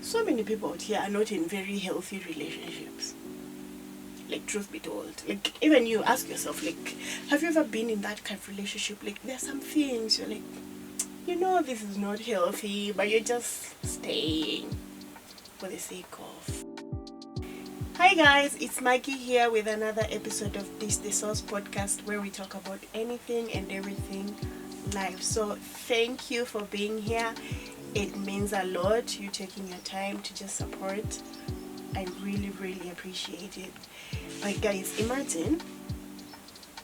So many people out here are not in very healthy relationships. Like, truth be told, like, even you ask yourself, like, have you ever been in that kind of relationship? Like, there's some things you're like, this is not healthy, but you're just staying for the sake of. Hi guys, it's Maggie here with another episode of This The Source podcast, where we talk about anything and everything life. So thank you for being here. It means a lot, you taking your time to just support. I really, really appreciate it. But guys, imagine,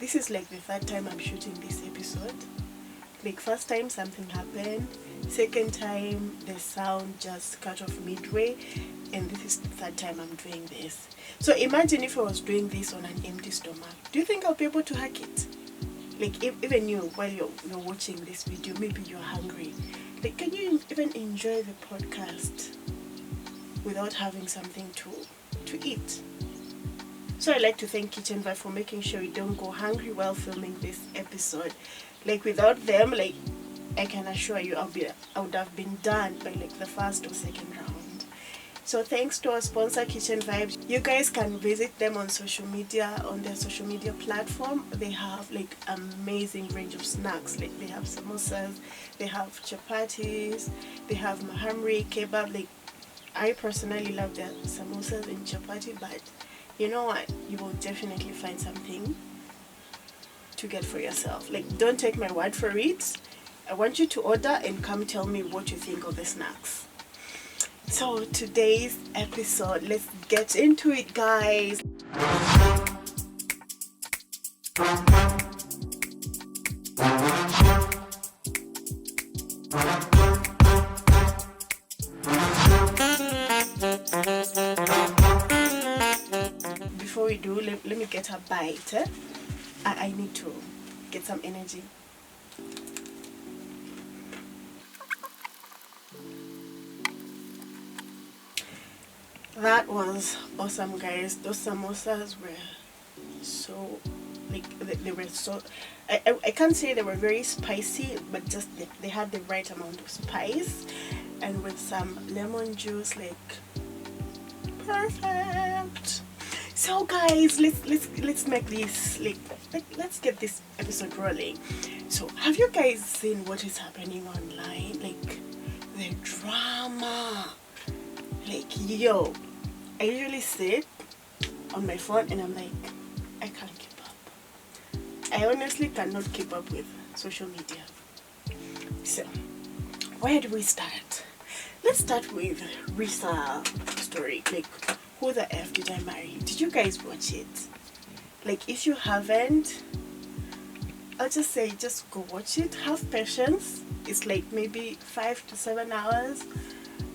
this is like the third time I'm shooting this episode. Like, first time something happened, second time the sound just cut off midway, and this is the third time I'm doing this. So imagine if I was doing this on an empty stomach. Do you think I'll be able to hack it? Like, even you, while you're watching this video, maybe you're hungry. Like, can you even enjoy the podcast without having something to eat? So I like to thank Kitchen Vibe for making sure you don't go hungry while filming this episode. Like, without them, like, I can assure you I would have been done by like the first or second round. So thanks to our sponsor, Kitchen Vibes. You guys can visit them on social media, on their social media platform. They have like amazing range of snacks. Like, they have samosas, they have chapatis, they have mahamri, kebab. Like, I personally love their samosas and chapati, but you know what? You will definitely find something to get for yourself. Like, don't take my word for it. I want you to order and come tell me what you think of the snacks. So today's episode, let's get into it, guys. Before we do, let me get a bite. I need to get some energy. That was awesome, guys. Those samosas were so, like, they were so, I can't say they were very spicy, but just they had the right amount of spice, and with some lemon juice, like, perfect. So guys, let's make this like let's get this episode rolling. So, have you guys seen what is happening online? Like, the drama. Like, yo, I usually sit on my phone and I'm like, I can't keep up. I honestly cannot keep up with social media. So, where do we start? Let's start with Risa story. Like, who the F did I marry? Did you guys watch it? Like, if you haven't, I'll just say, just go watch it. Have patience. It's like maybe 5 to 7 hours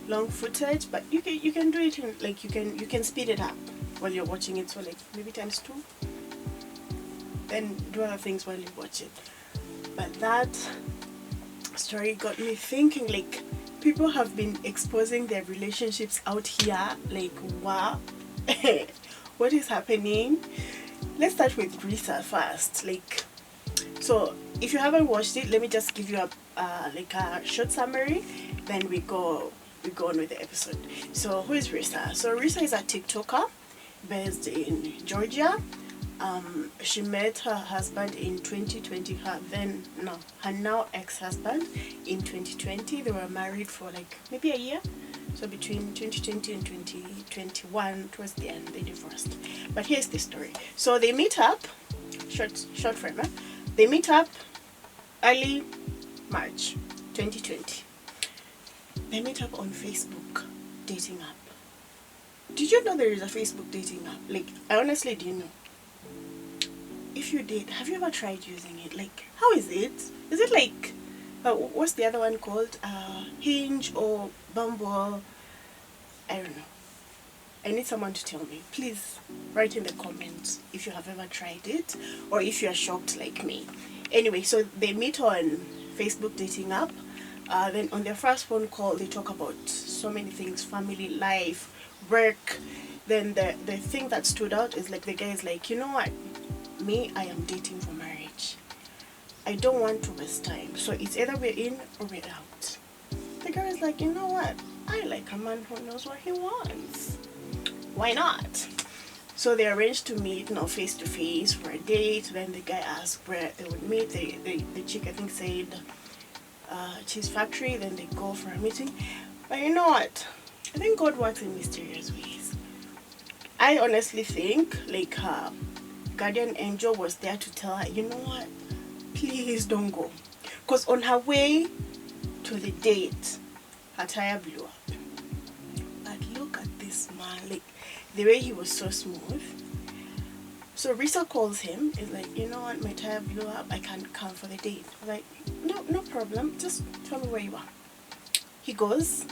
long footage, but you can do it in, like, you can speed it up while you're watching it, so like maybe ×2, then do other things while you watch it. But that story got me thinking, like, people have been exposing their relationships out here. Like, wow. What is happening? Let's start with Risa first. Like, so if you haven't watched it, let me just give you a short summary, then we go on with the episode. So, who is Risa? So Risa is a TikToker based in Georgia. She met her husband in 2020. Her now ex-husband in 2020. They were married for like maybe a year. So between 2020 and 2021, towards the end, they divorced. But here's the story. So they meet up. Short frame. They meet up early March 2020. They meet up on Facebook dating app. Did you know there is a Facebook dating app? Like, I honestly didn't know. If you did, have you ever tried using it? Like, how is it? Is it like, what's the other one called? Hinge or Bumble? I don't know. I need someone to tell me. Please write in the comments if you have ever tried it, or if you're shocked like me. Anyway, so they meet on Facebook dating app. Then on their first phone call, they talk about so many things: family life, work. Then the thing that stood out is, like, the guy is like, you know what? Me, I am dating for marriage. I don't want to waste time. So it's either we're in or we're out. The girl is like, you know what? I like a man who knows what he wants. Why not? So they arranged to meet, face to face for a date. Then the guy asked where they would meet. The chick, I think, said cheese factory. Then they go for a meeting. But you know what? I think God works in mysterious ways. I honestly think like her guardian angel was there to tell her, you know what? Please don't go. Because on her way to the date, her tire blew up. But look at this man, like the way he was so smooth. So Risa calls him, is like, you know what, my tire blew up, I can't come for the date. I'm like, no problem, just tell me where you are. He goes,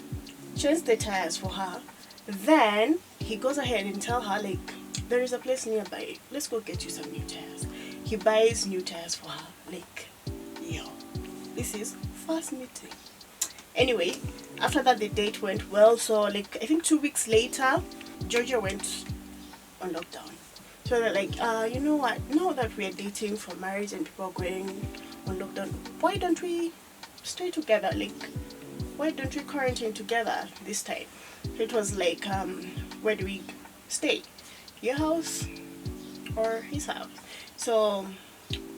changes the tires for her. Then he goes ahead and tell her, like, there is a place nearby, let's go get you some new tires. He buys new tires for her. Like, yo, this is first meeting. Anyway, after that the date went well. So like I think 2 weeks later, Georgia went on lockdown. So they're like, you know what, now that we are dating for marriage and people are going on lockdown, why don't we stay together? Like, why don't we quarantine together this time? So it was like, where do we stay? Your house or his house? So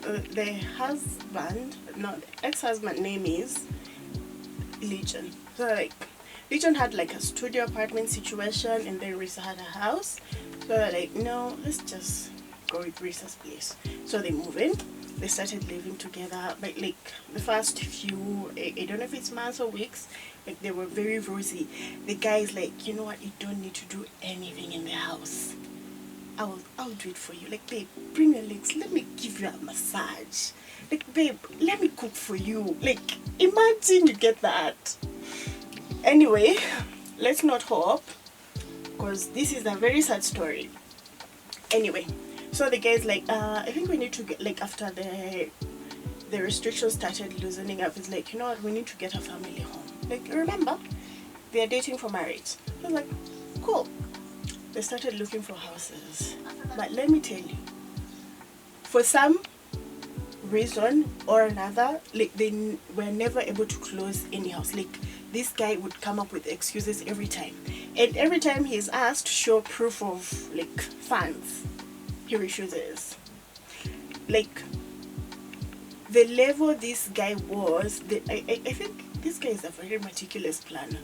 the husband, no, the ex-husband name is Legion. So like Legion had like a studio apartment situation, and then Risa had a house. So they're like, no, let's just go with Risa's place. So they move in. They started living together. But like the first few, I don't know if it's months or weeks, like they were very rosy. The guy is like, you know what, you don't need to do anything in the house. I'll do it for you. Like, babe, bring your legs, let me give you a massage. Like, babe, let me cook for you. Like, imagine you get that. Anyway, let's not hope, because this is a very sad story. Anyway, so the guy's like, I think we need to get, like, after the restrictions started loosening up, it's like, you know what, we need to get our family home. Like, remember, they are dating for marriage. I was like, cool. They started looking for houses. But let me tell you, for some reason or another, like they were never able to close any house. Like this guy would come up with excuses every time. And every time he is asked to show proof of like funds, he refuses. Like the level this guy was, I think this guy is a very meticulous planner.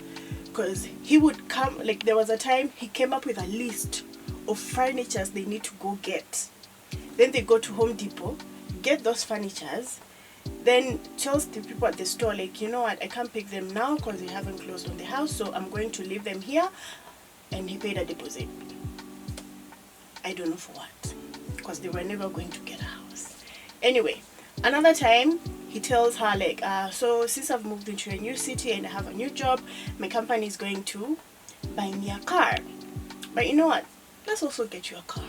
Because he would come, like there was a time he came up with a list of furnitures they need to go get. Then they go to Home Depot, get those furnitures, then tells the people at the store, like, you know what, I can't pick them now because they haven't closed on the house, so I'm going to leave them here. And he paid a deposit. I don't know for what, because they were never going to get a house. Anyway, another time he tells her like, so since I've moved into a new city and I have a new job, my company is going to buy me a car. But you know what, let's also get you a car.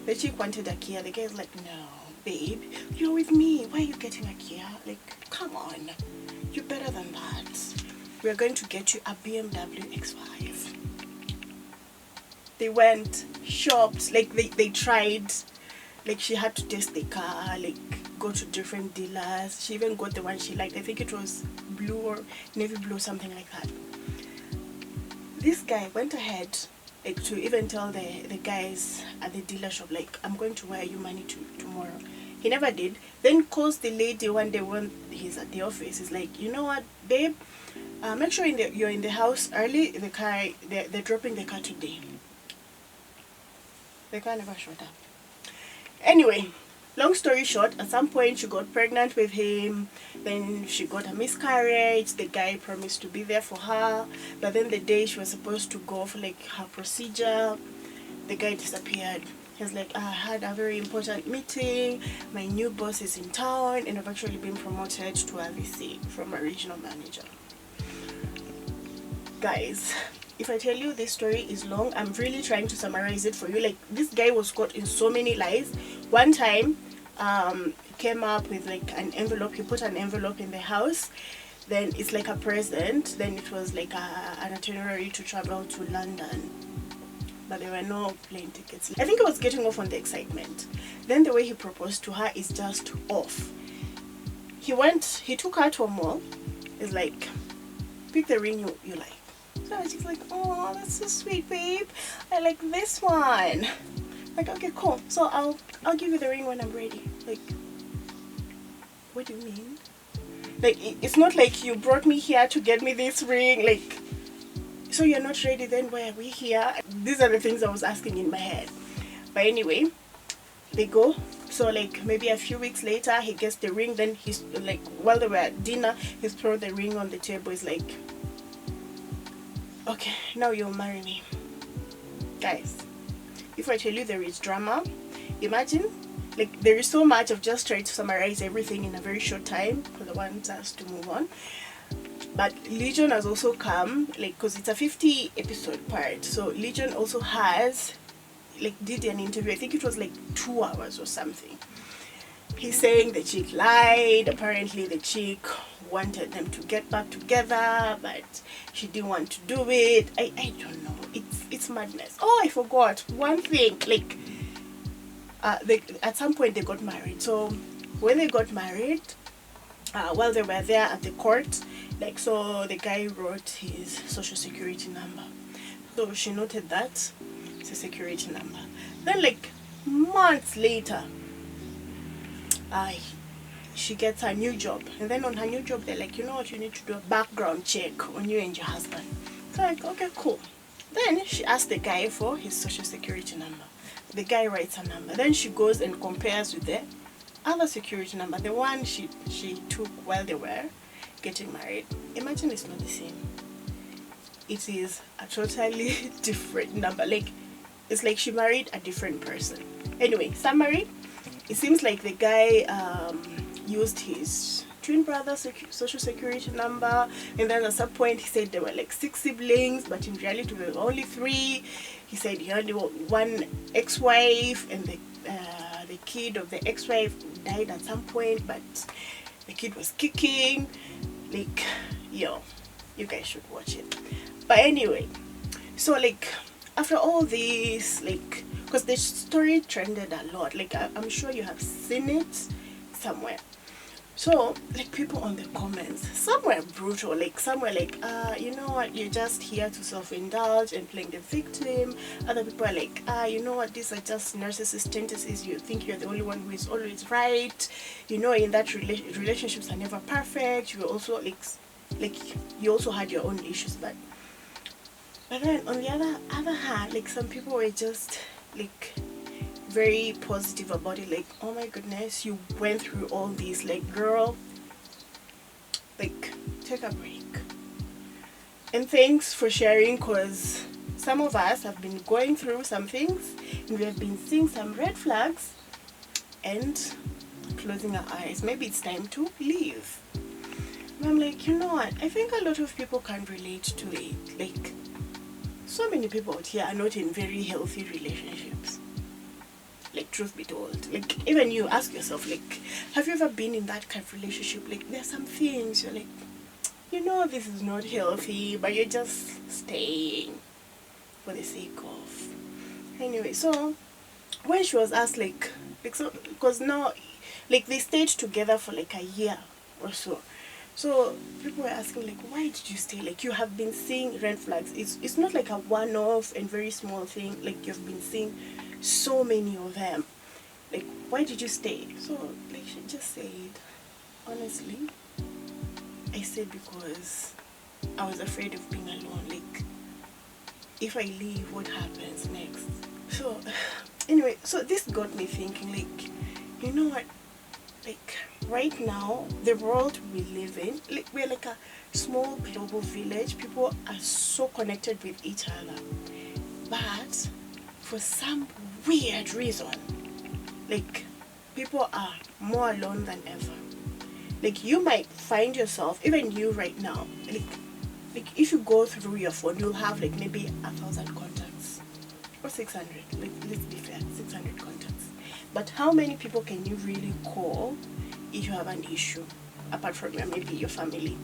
The chick wanted a Kia. The guy's like, no babe, you're with me, why are you getting a Kia? Like, come on, you're better than that. We're going to get you a BMW X5. They went, shopped, like they tried, like she had to test the car, like go to different dealers. She even got the one she liked. I think it was blue or navy blue, something like that. This guy went ahead like to even tell the guys at the dealer shop, like, I'm going to wire you money tomorrow. He never did. Then calls the lady one day when he's at the office. He's like, you know what, babe, make sure you're in the house early. The car, they're dropping the car today. The car never showed up. Anyway, long story short, at some point she got pregnant with him. Then she got a miscarriage. The guy promised to be there for her, but then the day she was supposed to go for like her procedure, the guy disappeared. He's like, I had a very important meeting, my new boss is in town, and I've actually been promoted to a VC from a regional manager. Guys, if I tell you this story is long, I'm really trying to summarize it for you. Like, this guy was caught in so many lies. One time, he came up with like an envelope. He put an envelope in the house. Then it's like a present. Then it was like an itinerary to travel to London. But there were no plane tickets. I think he was getting off on the excitement. Then the way he proposed to her is just off. He took her to a mall. It's like, pick the ring you like. So she's like, oh, that's so sweet, babe. I like this one. Like, okay, cool. So I'll give you the ring when I'm ready. Like, what do you mean? Like, it's not like you brought me here to get me this ring. Like, so you're not ready, then why are we here? These are the things I was asking in my head. But anyway, they go. So like maybe a few weeks later, he gets the ring. Then he's like, while they were at dinner, he's thrown the ring on the table. He's like, okay, now you'll marry me. Guys, if I tell you there is drama, imagine, like, there is so much of just trying to summarize everything in a very short time for the ones us to move on. But Legion has also come, like, because it's a 50 episode part, so Legion also has, like, did an interview. I think it was like 2 hours or something. He's saying the chick lied. Apparently the chick wanted them to get back together, but she didn't want to do it. I don't know, it's madness. Oh, I forgot one thing. Like, at some point they got married. So when they got married, while they were there at the court, like, so the guy wrote his social security number. So she noted that it's a security number. Then like months later, she gets a new job, and then on her new job they're like, you know what, you need to do a background check on you and your husband. So like, okay, cool. Then she asked the guy for his social security number. The guy writes a number. Then she goes and compares with the other security number, the one she took while they were getting married. Imagine it's not the same. It is a totally different number. Like, it's like she married a different person. Anyway, summary, it seems like the guy used his twin brother's social security number, and then at some point he said there were like 6 siblings, but in reality there were only 3. He said he only had one ex-wife, and the kid of the ex-wife died at some point, but the kid was kicking. Like, yo, you guys should watch it. But anyway, so like after all this, like, because the story trended a lot, like I'm sure you have seen it somewhere. So like people on the comments, some were brutal, like some were like, you know what, you're just here to self-indulge and playing the victim. Other people are like, you know what, these are just narcissist tendencies, you think you're the only one who is always right, you know, in that relationships are never perfect. You also like you also had your own issues. But then on the other hand, like some people were just like very positive about it, like, oh my goodness, you went through all these, like, girl, like, take a break. And thanks for sharing, because some of us have been going through some things and we have been seeing some red flags and closing our eyes. Maybe it's time to leave. And I'm like, you know what, I think a lot of people can relate to it. Like, so many people out here are not in very healthy relationships. Like, truth be told, like, even you ask yourself, like, have you ever been in that kind of relationship? Like, there's some things you're like, you know, this is not healthy, but you're just staying for the sake of. Anyway, so when she was asked, like so, because now, like, they stayed together for like a year or so. So people were asking, like, why did you stay? Like, you have been seeing red flags. It's not like a one-off and very small thing. Like, you've been seeing so many of them. Like, why did you stay? So like she just said, honestly, I stayed because I was afraid of being alone. Like, if I leave, what happens next? So anyway, so this got me thinking, like, you know what, like, right now the world we live in, like, we're like a small global village. People are so connected with each other, but for some weird reason, like, people are more alone than ever. Like, you might find yourself, even you right now, like if you go through your phone, you'll have like maybe 1,000 contacts or 600. Like, let's be fair, 600 contacts. But how many people can you really call if you have an issue, apart from maybe your family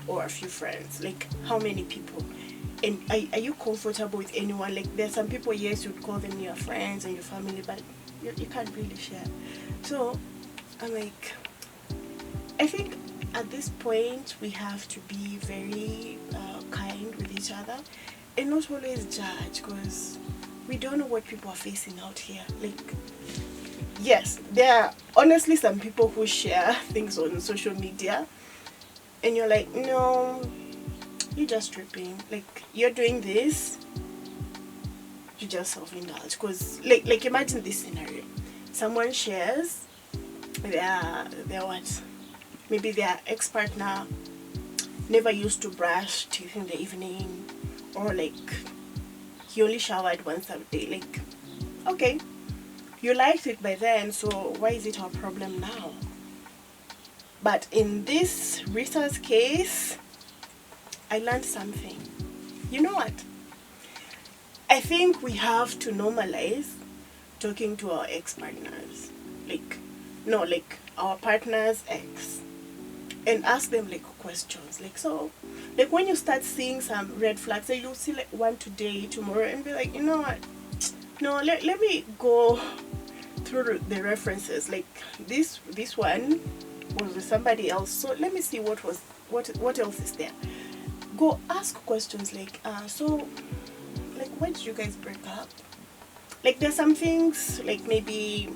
or a few friends? Like, how many people? And are you comfortable with anyone? Like, there's some people, yes, you'd call them your friends and your family, but you can't really share. So I'm like, I think at this point we have to be very kind with each other and not always judge, because we don't know what people are facing out here. Like, yes, there are honestly some people who share things on social media and you're like, no, you're just tripping. Like, you're doing this, you just self-indulge. Because like imagine this scenario. Someone shares their what? Maybe their ex-partner never used to brush teeth in the evening, or like he only showered once a day. Like, okay, you liked it by then, so why is it our problem now? But in this Risa's case, I learned something. You know what? I think we have to normalize talking to our ex-partners. Like, no, like our partner's ex. And ask them like questions. Like, so, like when you start seeing some red flags, like you'll see like one today, tomorrow, and be like, you know what? No, let me go through the references. Like this one was with somebody else. So let me see what else is there. Go ask questions like, so like why did you guys break up? Like there's some things like maybe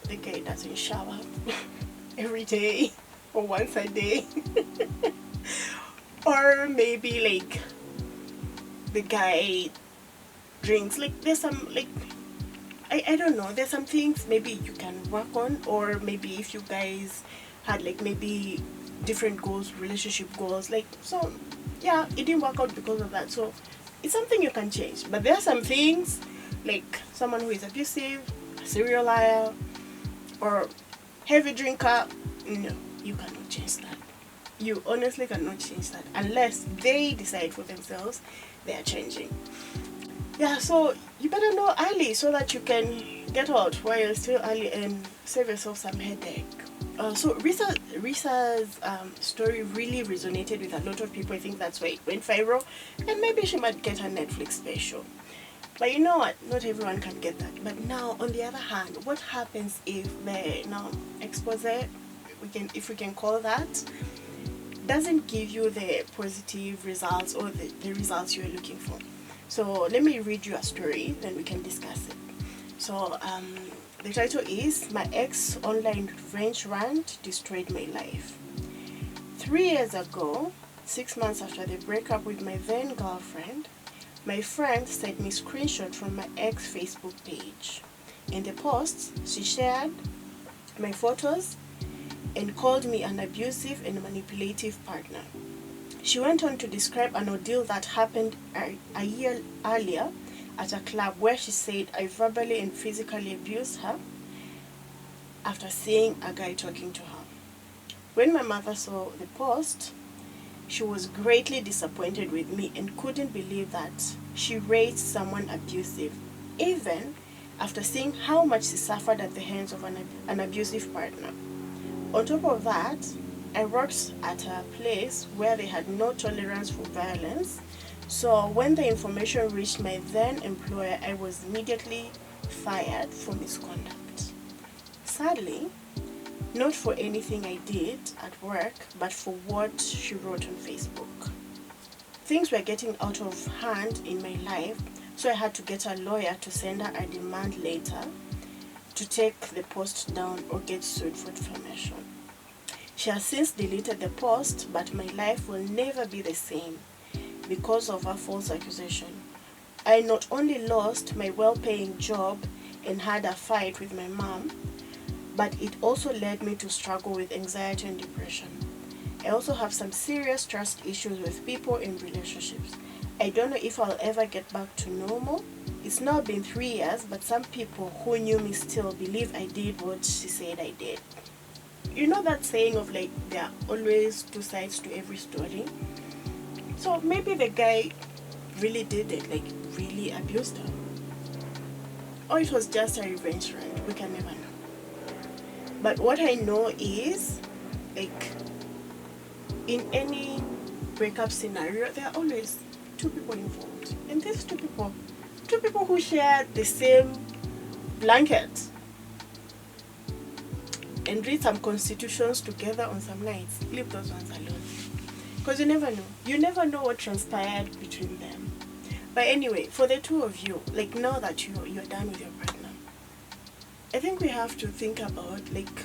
the guy doesn't shower every day or once a day. Or maybe like the guy drinks. Like there's some like I don't know, there's some things maybe you can work on, or maybe if you guys had like maybe different goals, relationship goals, like, so yeah, it didn't work out because of that. So it's something you can change. But there are some things like someone who is abusive, a serial liar, or heavy drinker. No, you cannot change that. You honestly cannot change that unless they decide for themselves they are changing. Yeah, so you better know early so that you can get out while you're still early and save yourself some headache. So Risa's story really resonated with a lot of people. I think that's why it went viral, and maybe she might get a Netflix special. But you know what? Not everyone can get that. But now, on the other hand, what happens if the expose, if we can call that, doesn't give you the positive results or the results you're looking for? So let me read you a story, then we can discuss it. So the title is "My Ex Online Revenge Rant Destroyed My Life." 3 years ago, 6 months after the breakup with my then girlfriend, my friend sent me a screenshot from my ex Facebook page. In the post, she shared my photos and called me an abusive and manipulative partner. She went on to describe an ordeal that happened a year earlier at a club, where she said I verbally and physically abused her after seeing a guy talking to her. When my mother saw the post, she was greatly disappointed with me and couldn't believe that she raised someone abusive, even after seeing how much she suffered at the hands of an abusive partner. On top of that, I worked at a place where they had no tolerance for violence, so when the information reached my then employer, I was immediately fired for misconduct. Sadly, not for anything I did at work, but for what she wrote on Facebook. Things were getting out of hand in my life, so I had to get a lawyer to send her a demand letter to take the post down or get sued for defamation. She has since deleted the post, but my life will never be the same because of her false accusation. I not only lost my well-paying job and had a fight with my mom, but it also led me to struggle with anxiety and depression. I also have some serious trust issues with people in relationships. I don't know if I'll ever get back to normal. It's now been 3 years, but some people who knew me still believe I did what she said I did. You know that saying of like, there are always two sides to every story? So maybe the guy really did it, like really abused her. Or it was just a revenge rant, we can never know. But what I know is, like, in any breakup scenario, there are always two people involved. And these two people who share the same blanket. and read some constitutions together on some nights. Leave those ones alone. Because you never know. You never know what transpired between them. But anyway, for the two of you, like now that you're done with your partner, I think we have to think about, like,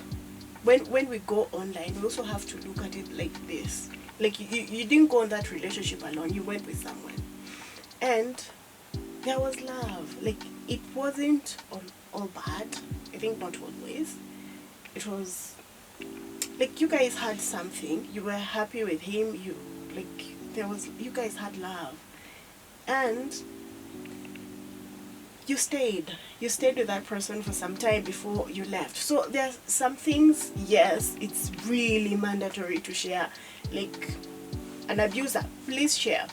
when we go online, we also have to look at it like this. Like, you didn't go on that relationship alone, you went with someone. And there was love. Like, it wasn't all bad. I think not always. It was like you guys had something. You were happy with him. You guys had love, and you stayed with that person for some time before you left. So there's some things, yes, it's really mandatory to share. Like, an abuser, please share.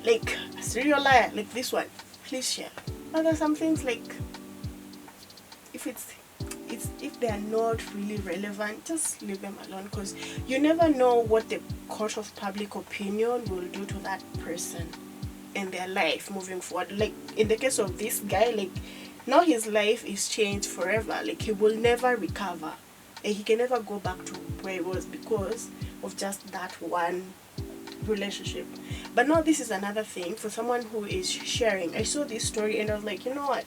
Like a serial liar, like this one, please share. But there's some things, like, if they are not really relevant, just leave them alone, because you never know what the court of public opinion will do to that person in their life moving forward. Like, in the case of this guy, like, now his life is changed forever. Like, he will never recover, and he can never go back to where he was because of just that one relationship. But now this is another thing for someone who is sharing. I saw this story and I was like, you know what,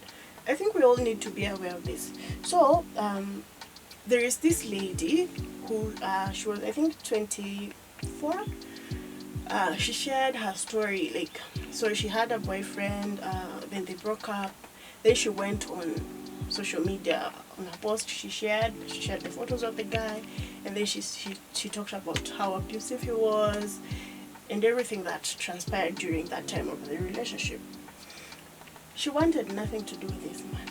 I think we all need to be aware of this. So there is this lady who she was, I think, 24. She shared her story. Like, so she had a boyfriend, then they broke up, then she went on social media. On her post, she shared the photos of the guy, and then she talked about how abusive he was and everything that transpired during that time of the relationship. She wanted nothing to do with this man.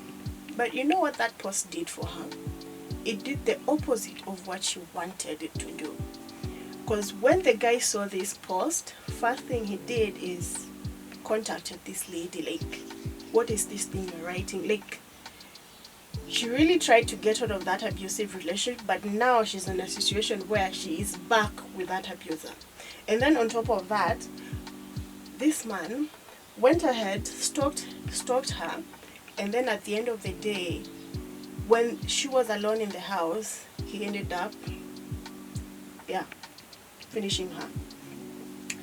But you know what that post did for her? It did the opposite of what she wanted it to do. Because when the guy saw this post, first thing he did is contacted this lady, like, what is this thing you're writing? Like, she really tried to get out of that abusive relationship, but now she's in a situation where she is back with that abuser. And then on top of that, this man went ahead, stalked her, and then at the end of the day, when she was alone in the house, he ended up, finishing her.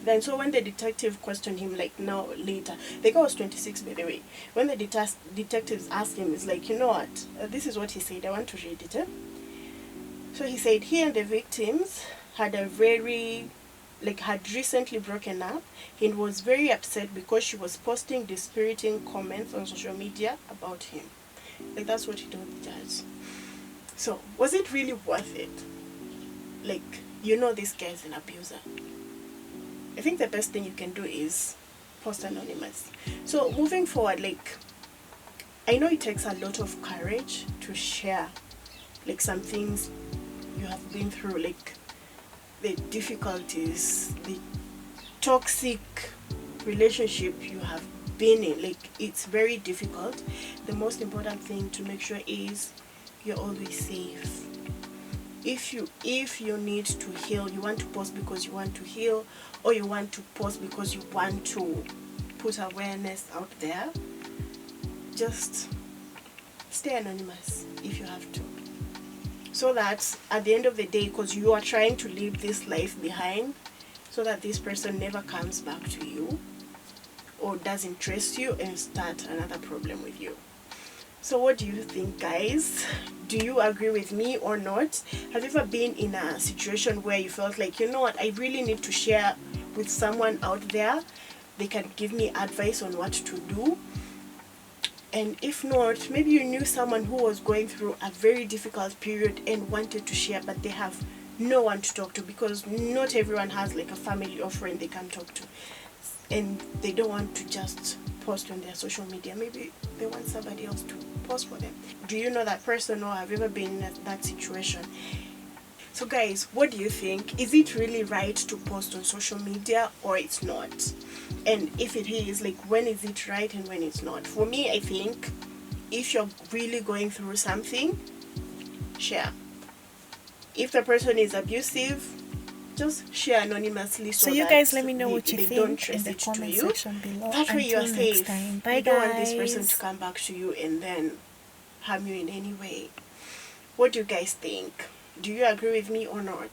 Then, so when the detective questioned him, like, now later, the guy was 26, by the way. When the detectives asked him, it's like, you know what, this is what he said. I want to read it. So he said he and the victims had had recently broken up. He was very upset because she was posting dispiriting comments on social media about him. Like, that's what he told the judge. So, was it really worth it? Like, this guy is an abuser. I think the best thing you can do is post anonymous. So, moving forward, like, I know it takes a lot of courage to share, like, some things you have been through, like, the difficulties, the toxic relationship you have been in. Like, it's very difficult. The most important thing to make sure is you're always safe. If you need to heal, you want to post because you want to heal, or you want to post because you want to put awareness out there, just stay anonymous if you have to. So that at the end of the day, because you are trying to leave this life behind, so that this person never comes back to you or doesn't trust you and start another problem with you. So what do you think, guys? Do you agree with me or not? Have you ever been in a situation where you felt like, you know what, I really need to share with someone out there? They can give me advice on what to do. And if not, maybe you knew someone who was going through a very difficult period and wanted to share, but they have no one to talk to, because not everyone has like a family or friend they can talk to, and they don't want to just post on their social media. Maybe they want somebody else to post for them. Do you know that person, or have you ever been in that situation? So guys, what do you think? Is it really right to post on social media, or it's not? And if it is, like, when is it right and when it's not? For me, I think if you're really going through something, share. If the person is abusive, just share anonymously, so you guys let me know what you don't think in the comment section below. That way you're safe. Bye, you don't want this guys. person to come back to you and then harm you in any way. What do you guys think? Do you agree with me or not?